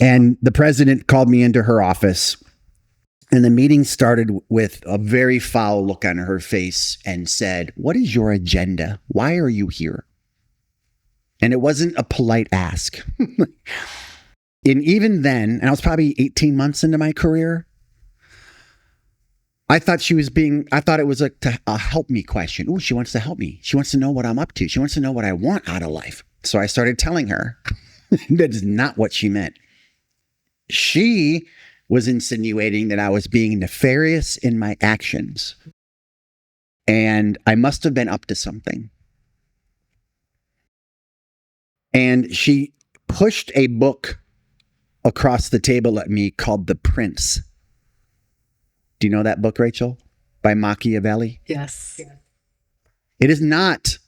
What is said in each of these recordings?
And the president called me into her office, and the meeting started with a very foul look on her face and said, "What is your agenda? Why are you here?" And it wasn't a polite ask. And even then, and I was probably 18 months into my career, I thought it was a help me question. Oh, she wants to help me. She wants to know what I'm up to. She wants to know what I want out of life. So I started telling her that is not what she meant. She was insinuating that I was being nefarious in my actions. And I must have been up to something. And she pushed a book across the table at me called The Prince. Do you know that book, Rachel? By Machiavelli? Yes. It is not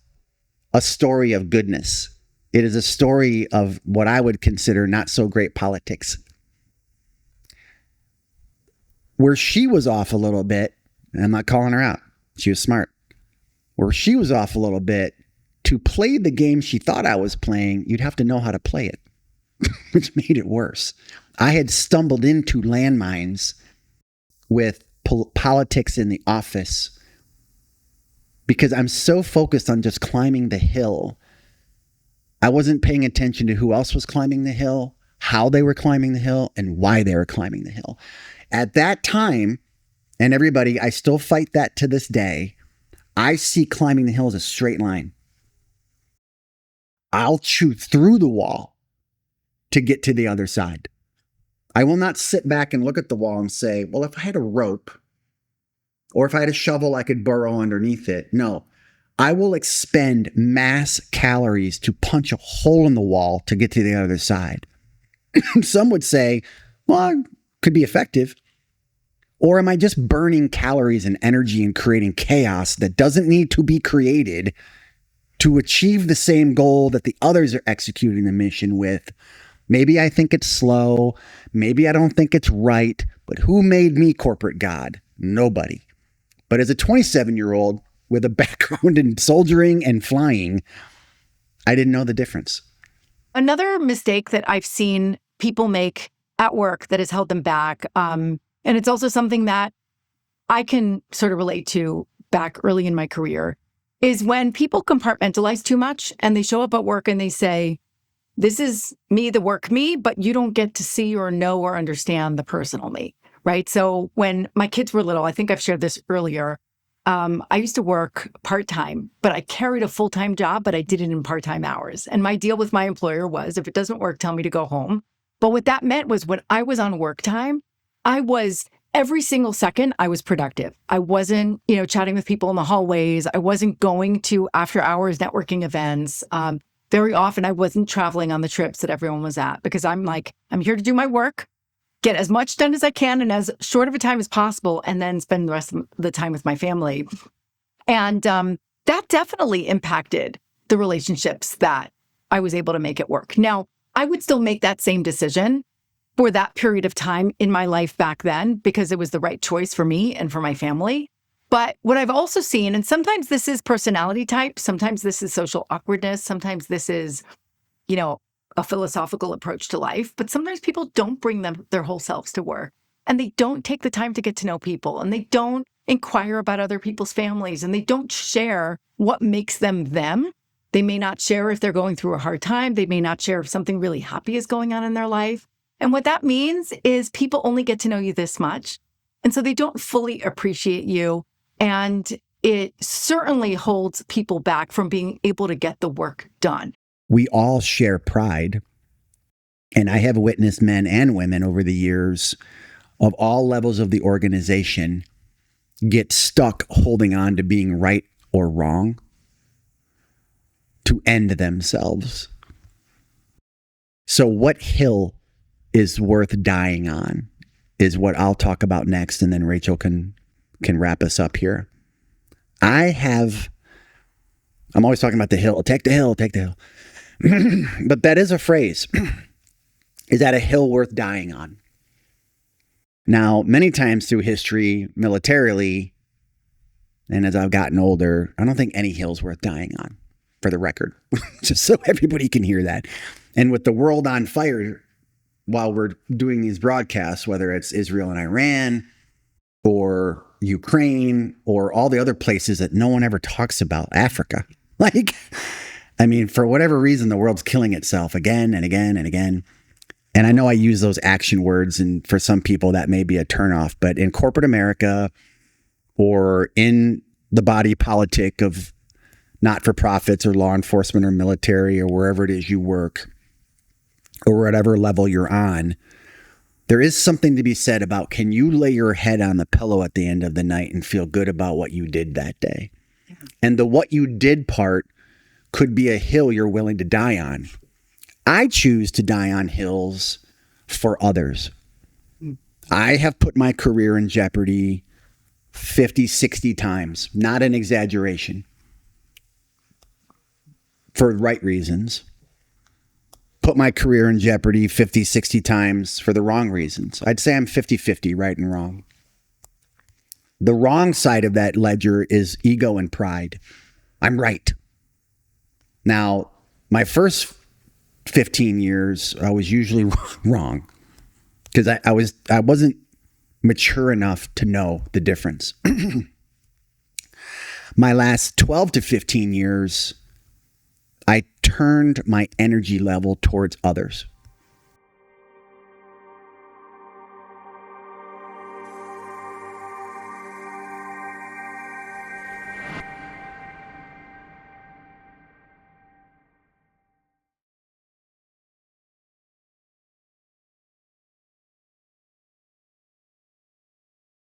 a story of goodness. It is a story of what I would consider not so great politics. Where she was off a little bit, and I'm not calling her out, she was smart. Where she was off a little bit, to play the game she thought I was playing, you'd have to know how to play it, which made it worse. I had stumbled into landmines with politics in the office because I'm so focused on just climbing the hill. I wasn't paying attention to who else was climbing the hill, how they were climbing the hill, and why they were climbing the hill. At that time, and everybody, I still fight that to this day, I see climbing the hill as a straight line. I'll chew through the wall to get to the other side. I will not sit back and look at the wall and say, well, if I had a rope or if I had a shovel, I could burrow underneath it. No, I will expend mass calories to punch a hole in the wall to get to the other side. Some would say, well, it could be effective. Or am I just burning calories and energy and creating chaos that doesn't need to be created to achieve the same goal that the others are executing the mission with? Maybe I think it's slow. Maybe I don't think it's right. But who made me corporate God? Nobody. But as a 27-year-old with a background in soldiering and flying, I didn't know the difference. Another mistake that I've seen people make at work that has held them back, and it's also something that I can sort of relate to back early in my career, is when people compartmentalize too much and they show up at work and they say, this is me, the work me, but you don't get to see or know or understand the personal me, right? So when my kids were little, I think I've shared this earlier, I used to work part-time, but I carried a full-time job, but I did it in part-time hours. And my deal with my employer was, if it doesn't work, tell me to go home. But what that meant was when I was on work time, every single second, I was productive. I wasn't, chatting with people in the hallways. I wasn't going to after hours networking events. Very often I wasn't traveling on the trips that everyone was at because I'm here to do my work, get as much done as I can in as short of a time as possible, and then spend the rest of the time with my family. And that definitely impacted the relationships that I was able to make at work. Now, I would still make that same decision for that period of time in my life back then because it was the right choice for me and for my family. But what I've also seen, and sometimes this is personality type, sometimes this is social awkwardness, sometimes this is, a philosophical approach to life, but sometimes people don't bring their whole selves to work and they don't take the time to get to know people and they don't inquire about other people's families and they don't share what makes them them. They may not share if they're going through a hard time. They may not share if something really happy is going on in their life. And what that means is people only get to know you this much. And so they don't fully appreciate you. And it certainly holds people back from being able to get the work done. We all share pride. And I have witnessed men and women over the years of all levels of the organization get stuck holding on to being right or wrong to end themselves. So what hill is worth dying on is what I'll talk about next. And then Rachel can wrap us up here. I'm always talking about the hill. Take the hill, take the hill. But that is a phrase. Is that a hill worth dying on? Now, many times through history, militarily, and as I've gotten older, I don't think any hill's worth dying on, for the record, just so everybody can hear that. And with the world on fire while we're doing these broadcasts, whether it's Israel and Iran or Ukraine or all the other places that no one ever talks about, Africa. Like, I mean, for whatever reason, the world's killing itself again and again and again. And I know I use those action words, and for some people that may be a turnoff, but in corporate America or in the body politic of not-for-profits or law enforcement or military or wherever it is you work or whatever level you're on, there is something to be said about, can you lay your head on the pillow at the end of the night and feel good about what you did that day? And the what you did part could be a hill you're willing to die on. I choose to die on hills for others. I have put my career in jeopardy 50, 60 times, not an exaggeration, for the right reasons. Put my career in jeopardy 50, 60 times for the wrong reasons. I'd say I'm 50-50, right and wrong. The wrong side of that ledger is ego and pride. I'm right. Now, my first 15 years, I was usually wrong because I wasn't mature enough to know the difference. My last 12 to 15 years, I turned my energy level towards others.